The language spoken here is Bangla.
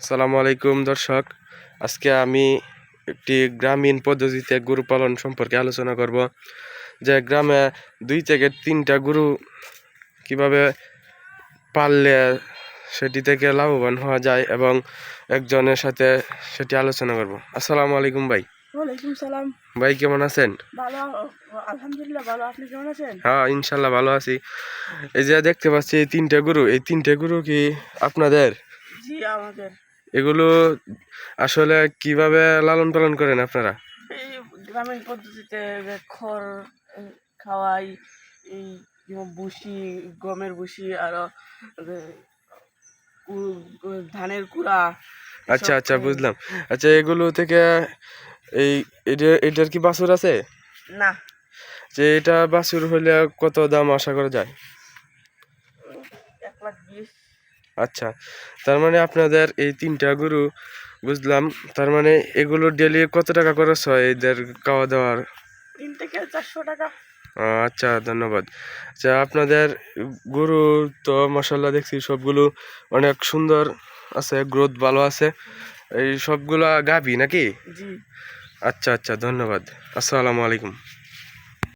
আসসালামু আলাইকুম দর্শক, আজকে আমি একটি গ্রামীণ পদ্ধতিতে গরু পালন সম্পর্কে আলোচনা করব। যে গ্রামে 2 থেকে 3টা গরু কিভাবে পাললে সেটি থেকে লাভবান হওয়া যায় এবং একজনের সাথে সেটি আলোচনা করব। আসসালামু আলাইকুম ভাই। ওয়ালাইকুম সালাম। ভাই কেমন আছেন? ভালো, আলহামদুলিল্লাহ ভালো। আপনি কেমন আছেন? হ্যাঁ, ইনশাল্লাহ ভালো আছি। এই যে দেখতে পাচ্ছি এই 3টে গরু, এই 3টে গরু কি আপনাদের? জি, আমাদের। এগুলো আসলে কিভাবে লালন পালন করেন আপনারা? এই গ্রামীণ পদ্ধতিতে যে খড় খাওয়াই, এই যেমন ভুসি, গমের ভুসি, আরো যে ধানের কুড়া, আচ্ছা এসব আচ্ছা, বুঝলাম। আচ্ছা, এগুলো থেকে এই এটার কি বাছুর আছে? না। যে এটা বাছুর হলে কত দাম আশা করা যায়? 1,20,000। আচ্ছা, তার মানে আপনাদের এই 3টা গরু, বুঝলাম। তার মানে এগুলো ডেলি কত টাকা খরচ হয় এদের খাওয়া দাওয়ার? 3 থেকে 400 টাকা। আচ্ছা, ধন্যবাদ। আচ্ছা, আপনাদের গরু তো মাশাআল্লাহ দেখছি সবগুলো অনেক সুন্দর আছে, গ্রোথ ভালো আছে। এই সবগুলা গাভী নাকি? জি। আচ্ছা আচ্ছা, ধন্যবাদ। আসসালামু আলাইকুম।